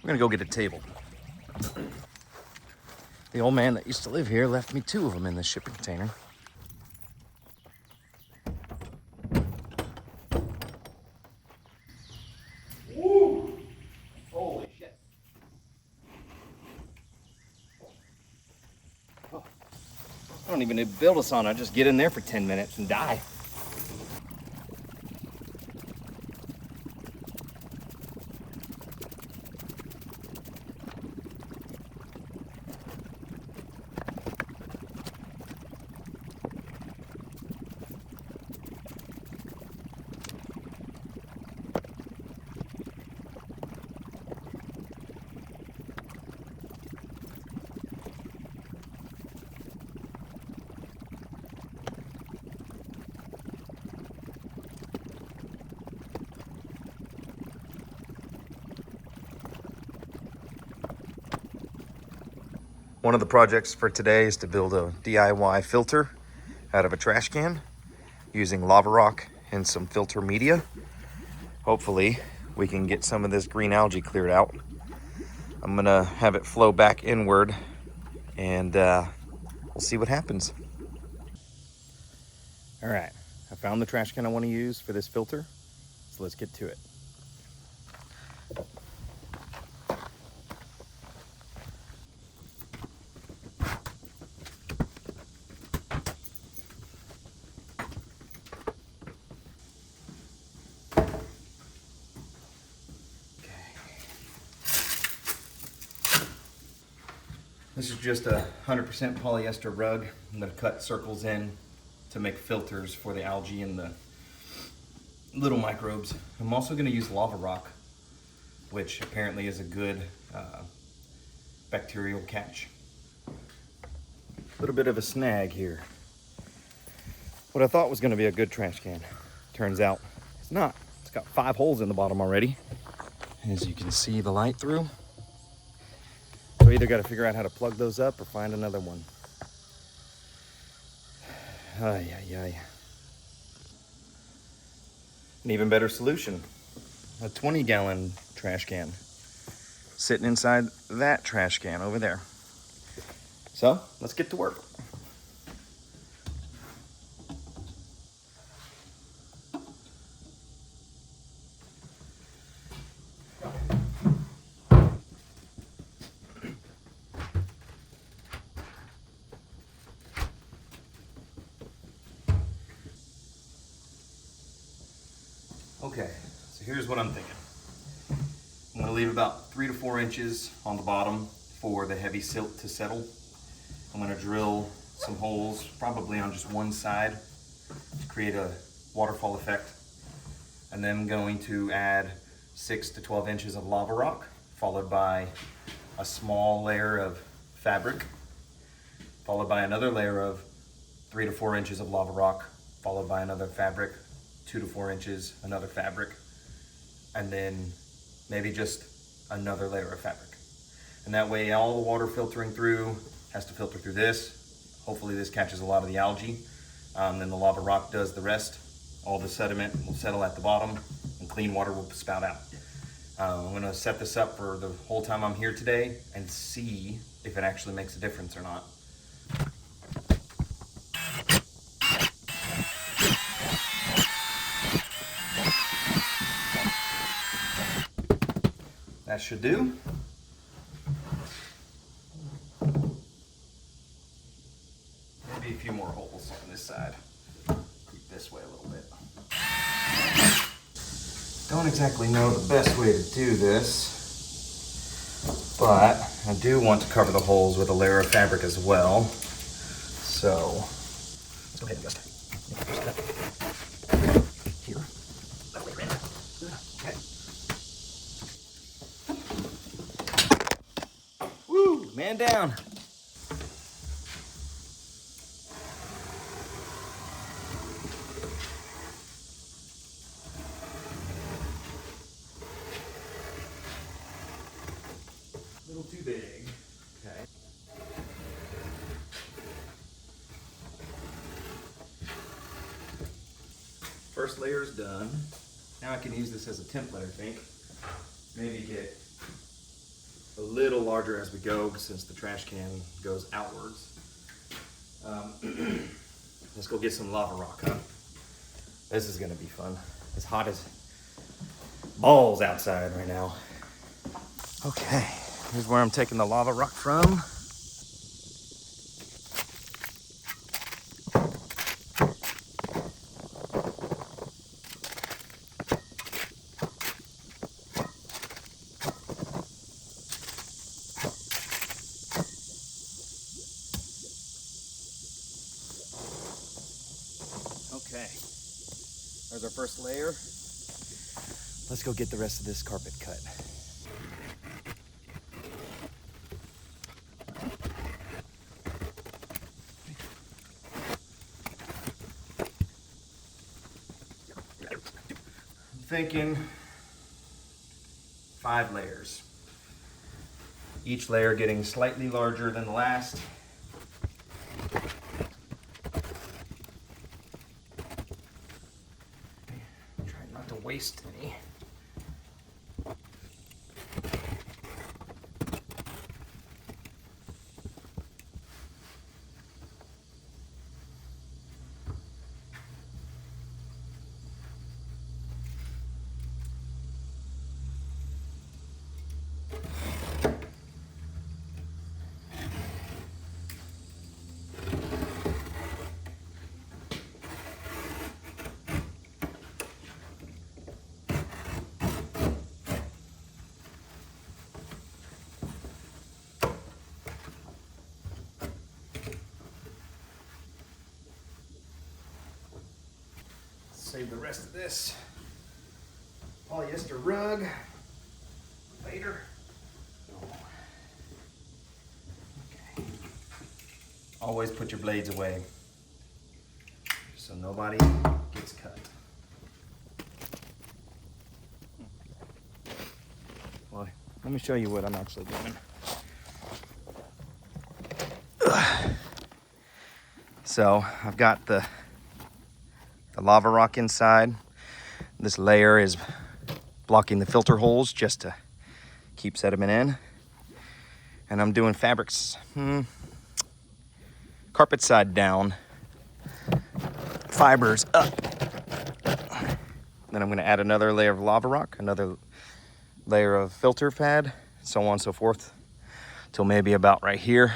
We're gonna go get a table. The old man that used to live here left me 2 of them in this shipping container. Woo! Holy shit. Oh. I don't even need to build a sauna. I just get in there for 10 minutes and die. One of the projects for today is to build a DIY filter out of a trash can using lava rock and some filter media. Hopefully we can get some of this green algae cleared out. I'm gonna have it flow back inward and we'll see what happens. All right, I found the trash can I want to use for this filter, so let's get to it. This is just a 100% polyester rug. I'm gonna cut circles in to make filters for the algae and the little microbes. I'm also gonna use lava rock, which apparently is a good bacterial catch. A little bit of a snag here. What I thought was gonna be a good trash can, turns out it's not. It's got 5 holes in the bottom already. As you can see the light through. So either got to figure out how to plug those up or find another one. Ay, ay, ay. An even better solution, a 20-gallon trash can sitting inside that trash can over there. So let's get to work. Okay, so here's what I'm thinking. I'm gonna leave about 3 to 4 inches on the bottom for the heavy silt to settle. I'm gonna drill some holes, probably on just one side, to create a waterfall effect. And then I'm going to add 6 to 12 inches of lava rock, followed by a small layer of fabric, followed by another layer of 3 to 4 inches of lava rock, followed by another fabric, 2 to 4 inches, another fabric, and then maybe just another layer of fabric. And that way all the water filtering through has to filter through this. Hopefully this catches a lot of the algae. Then the lava rock does the rest. All the sediment will settle at the bottom and clean water will spout out. I'm gonna set this up for the whole time I'm here today and see if it actually makes a difference or not. That should do. Maybe a few more holes on this side. Keep this way a little bit. Don't exactly know the best way to do this, but I do want to cover the holes with a layer of fabric as well. So, let's go ahead and just here. That way, right? Okay. Woo, man down. A little too big. Okay. First layer is done. Now I can use this as a template, I think. Maybe get little larger as we go since the trash can goes outwards. Let's go get some lava rock, huh? This is gonna be fun. It's hot as balls outside right now. Okay, here's where I'm taking the lava rock from. Okay, there's our first layer. Let's go get the rest of this carpet cut. I'm thinking 5 layers. Each layer getting slightly larger than the last. Waste any. Save the rest of this polyester rug later. Okay. Always put your blades away so nobody gets cut. Well, let me show you what I'm actually doing. So I've got the lava rock inside. This layer is blocking the filter holes just to keep sediment in. And I'm doing fabrics, carpet side down, fibers up. Then I'm gonna add another layer of lava rock, another layer of filter pad, so on and so forth, till maybe about right here.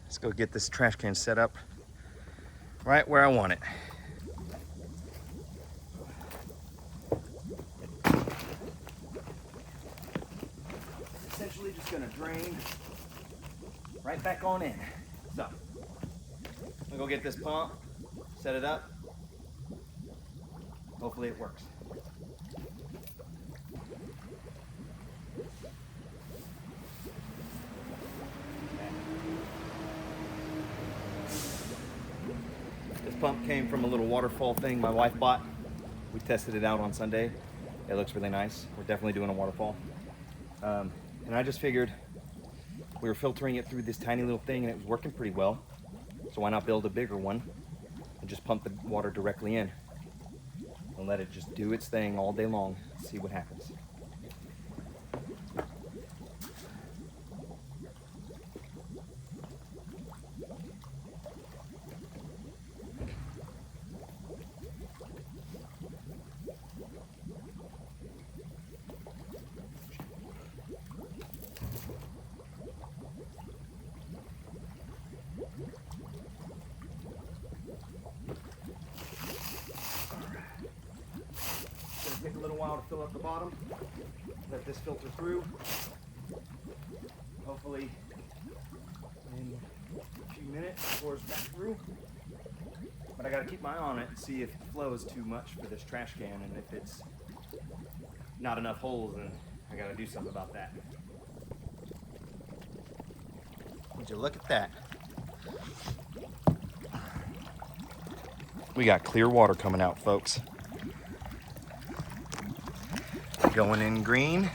Let's go get this trash can set up right where I want it. Essentially just gonna drain right back on in. So, I'm gonna go get this pump, set it up. Hopefully it works. This pump came from a little waterfall thing my wife bought. We tested it out on Sunday. It looks really nice. We're definitely doing a waterfall. And I just figured we were filtering it through this tiny little thing and it was working pretty well. So why not build a bigger one and just pump the water directly in and let it just do its thing all day long, see what happens. Take a little while to fill up the bottom, let this filter through. Hopefully in a few minutes it pours back through. But I gotta keep my eye on it and see if it flows too much for this trash can, and if it's not enough holes, then I gotta do something about that. Would you look at that? We got clear water coming out, folks. Going in green,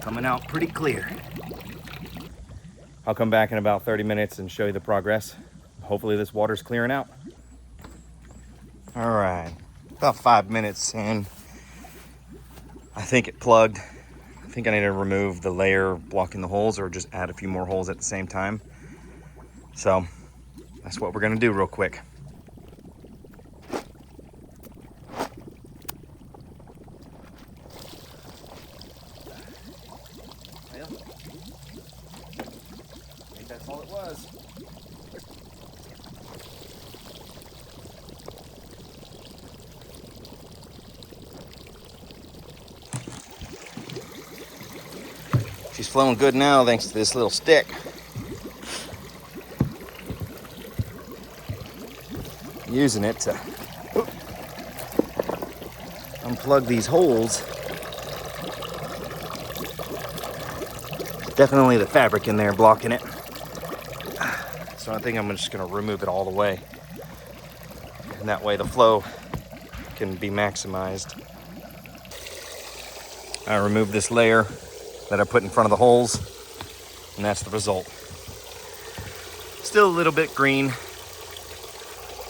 coming out pretty clear. I'll come back in about 30 minutes and show you the progress. Hopefully this water's clearing out. All right, about 5 minutes in. I think it plugged. I think I need to remove the layer blocking the holes or just add a few more holes at the same time. So that's what we're gonna do real quick. Well, I think that's all it was. She's flowing good now thanks to this little stick. I'm using it to unplug these holes. Definitely the fabric in there blocking it. So I think I'm just gonna remove it all the way. And that way the flow can be maximized. I removed this layer that I put in front of the holes, and that's the result. Still a little bit green.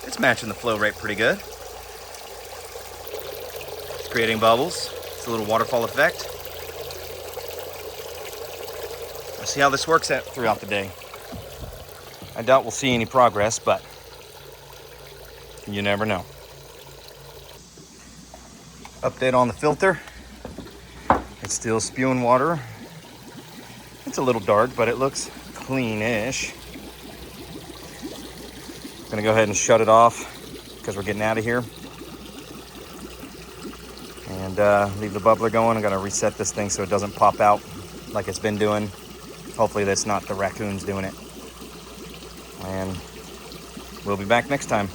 It's matching the flow rate pretty good. It's creating bubbles. It's a little waterfall effect. We'll see how this works out throughout the day. I doubt we'll see any progress, but you never know. Update on the filter. It's still spewing water. It's a little dark, but it looks clean-ish. Gonna go ahead and shut it off because we're getting out of here. And leave the bubbler going. I'm gonna reset this thing so it doesn't pop out like it's been doing. Hopefully that's not the raccoons doing it. And we'll be back next time.